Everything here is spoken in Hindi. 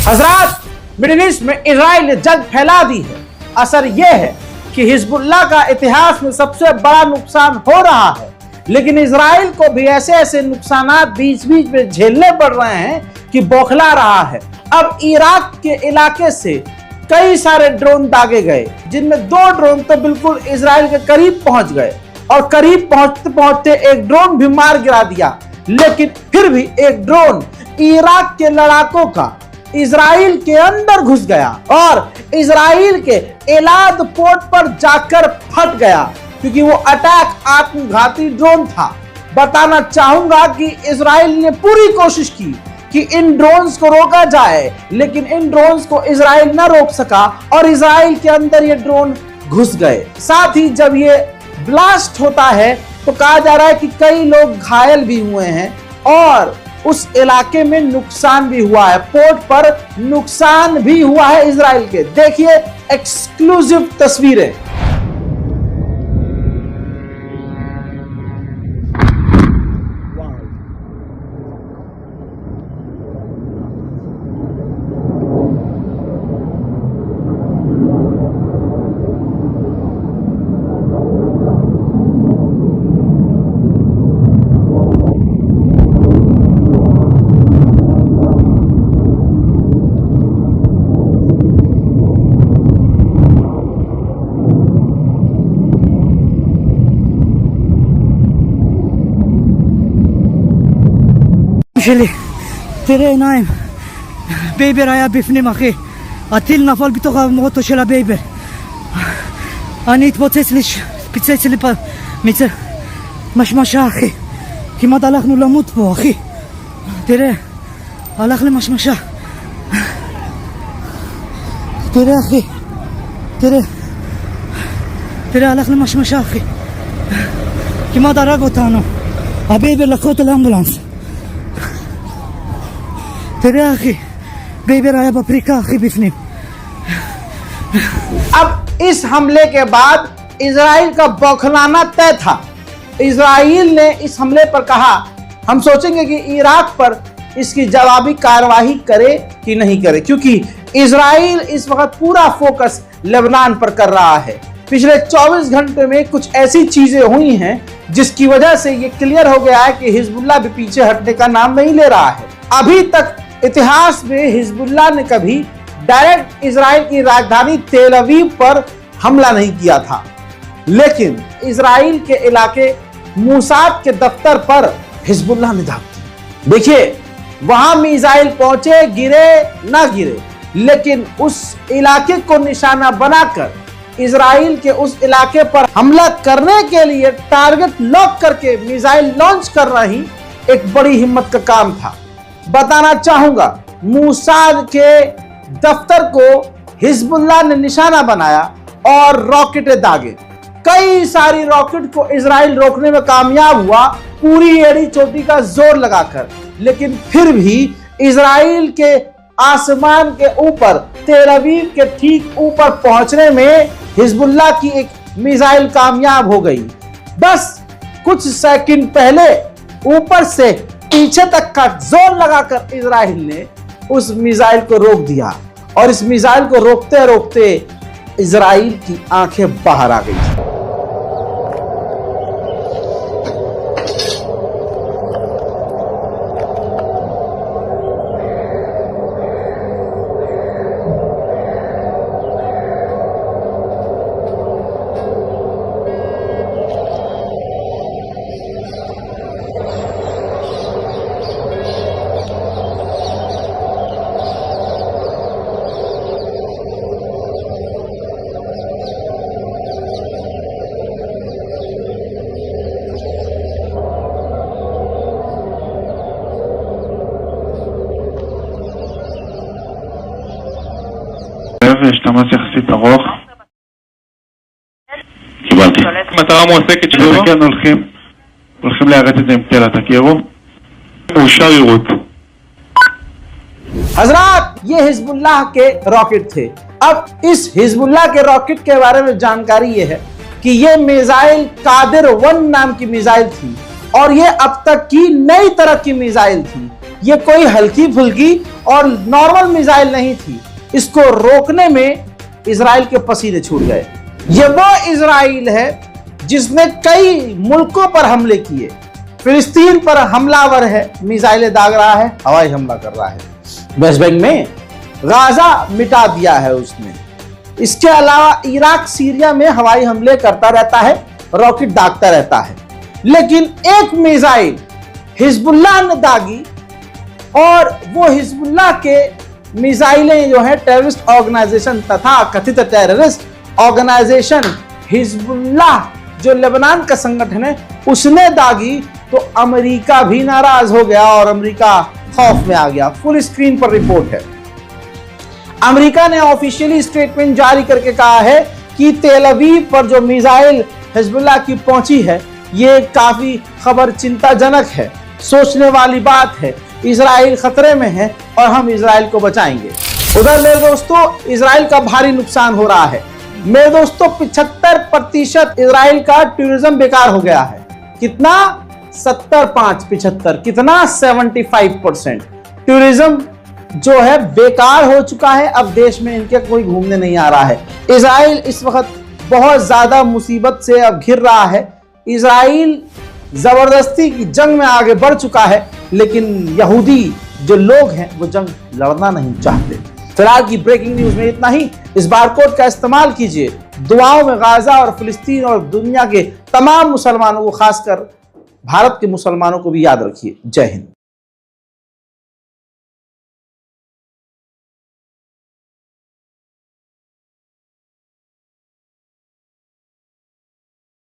हजरात, मिडिल ईस्ट में इजराइल ने जंग फैला दी है। असर यह है कि हिजबुल्लाह का इतिहास में सबसे बड़ा नुकसान हो रहा है, लेकिन इजराइल को भी ऐसे ऐसे नुकसानात बीच बीच में झेलने पड़ रहे हैं कि बौखला रहा है। अब इराक के इलाके से कई सारे ड्रोन दागे गए, जिनमें 2 ड्रोन तो बिल्कुल इजराइल के करीब पहुंच गए और करीब पहुंचते पहुंचते एक ड्रोन भी मार गिरा दिया। लेकिन फिर भी एक ड्रोन इराक के लड़ाकों का इजराइल के अंदर घुस गया और इजराइल के एलाद पोर्ट पर जाकर फट गया, क्योंकि वो अटैक आत्मघाती ड्रोन था। बताना चाहूंगा कि इजराइल ने पूरी कोशिश की कि इन ड्रोन्स को रोका जाए, लेकिन इन ड्रोन्स को इजराइल न रोक सका और इजराइल के अंदर ये ड्रोन घुस गए। साथ ही जब ये ब्लास्ट होता है तो कहा जा रहा है कि कई लोग घायल भी हुए हैं और उस इलाके में नुकसान भी हुआ है, पोर्ट पर नुकसान भी हुआ है इजराइल के। देखिए एक्सक्लूसिव तस्वीरें। שלי, תראה עיניים, בייבר היה בפנים אחי, הטיל נפל בתוך המוטו של הבייבר, אני פיצץ לי משמשה אחי, כמעט הלכנו למות פה אחי, תראה, הלך למשמשה, תראה אחי, תראה הלך למשמשה אחי, כמעט הרג אותנו, הבייבר לקחו אותו לאמבולנס, तेरे आखी बेबर आया बपरी का आखी बिफने। अब इस हमले के बाद इजराइल का बौखलाना तय था। इजराइल ने इस हमले पर कहा, हम सोचेंगे कि इराक पर इसकी जवाबी कार्रवाई करे कि नहीं करे, क्योंकि इजराइल इस वक्त पूरा फोकस लेबनान पर कर रहा है। पिछले 24 घंटे में कुछ ऐसी चीजें हुई हैं जिसकी वजह से ये क्लियर हो गया है कि हिजबुल्लाह भी पीछे हटने का नाम नहीं ले रहा है। अभी तक इतिहास में हिजबुल्लाह ने कभी डायरेक्ट इजराइल की राजधानी तेल अवीव पर हमला नहीं किया था, लेकिन इजराइल के इलाके मूसाद के दफ्तर पर हिजबुल्लाह ने दाग दी। देखिए वहां मिसाइल पहुंचे, गिरे ना गिरे, लेकिन उस इलाके को निशाना बनाकर इजराइल के उस इलाके पर हमला करने के लिए टारगेट लॉक करके मिसाइल लॉन्च कर रही एक बड़ी हिम्मत का काम था। बताना चाहूंगा, मूसाद के दफ्तर को हिजबुल्लाह ने निशाना बनाया और रॉकेटें दागे। कई सारी रॉकेट को इजराइल रोकने में कामयाब हुआ, पूरी एड़ी चोटी का जोर लगाकर, लेकिन फिर भी इजराइल के आसमान के ऊपर तेल अवीव के ठीक ऊपर पहुंचने में हिजबुल्लाह की एक मिसाइल कामयाब हो गई। बस कुछ सेकंड पहले ऊपर से पीछे तक का जोर लगाकर इजराइल ने उस मिसाइल को रोक दिया और इस मिसाइल को रोकते रोकते इजराइल की आंखें बाहर आ गई। יש תמ"ס יחסית ארוך. קיבלתי. מטרה מועסקת שלו. כן, הולכים להראות את זה עם תלה, תכירו? מאושר יירוט. हजरात, ये हिजबुल्लाह के रॉकेट थे। अब इस हिजबुल्लाह के रॉकेट के बारे में जानकारी ये है कि ये मिसाइल कादिर 1 नाम की मिसाइल थी और ये अब तक की नई तरह की मिसाइल थी। ये कोई हल्की फुल्की और नॉर्मल मिसाइल नहीं थी। इसको रोकने में इजराइल के पसीने छूट गए। ये वो इजराइल है जिसने कई मुल्कों पर हमले किए। फिलिस्तीन पर हमलावर है, मिसाइलें दाग रहा है, हवाई हमला कर रहा है। वेस्ट बैंक में गाजा मिटा दिया है उसने। इसके अलावा इराक सीरिया में हवाई हमले करता रहता है, रॉकेट दागता रहता है। लेकिन एक मिसाइल हिजबुल्लाह ने दागी और वो हिजबुल्लाह के मिसाइलें जो है टेररिस्ट ऑर्गेनाइजेशन तथा कथित टेररिस्ट ऑर्गेनाइजेशन हिजबुल्लाह जो लेबनान का संगठन है उसने दागी, तो अमेरिका भी नाराज हो गया और अमेरिका खौफ में आ गया। फुल स्क्रीन पर रिपोर्ट है। अमेरिका ने ऑफिशियली स्टेटमेंट जारी करके कहा है कि तेल अवीव पर जो मिसाइल हिजबुल्लाह की पहुंची है ये काफी खबर चिंताजनक है, सोचने वाली बात है। इजराइल खतरे में है और हम इजराइल को बचाएंगे। उधर मेरे दोस्तों इजराइल का भारी नुकसान हो रहा है। मेरे दोस्तों 75% इजराइल का टूरिज्म बेकार हो गया है। कितना? 75 कितना? 75% टूरिज्म जो है बेकार हो चुका है। अब देश में इनके कोई घूमने नहीं आ रहा है। इजराइल इस वक्त बहुत ज्यादा मुसीबत से अब घिर रहा है। इजराइल जबरदस्ती की जंग में आगे बढ़ चुका है, लेकिन यहूदी जो लोग हैं वो जंग लड़ना नहीं चाहते। फिलहाल की ब्रेकिंग न्यूज में इतना ही। इस बारकोड का इस्तेमाल कीजिए। दुआओं में गाजा और फिलिस्तीन और दुनिया के तमाम मुसलमानों को, खासकर भारत के मुसलमानों को भी याद रखिए। जय हिंद।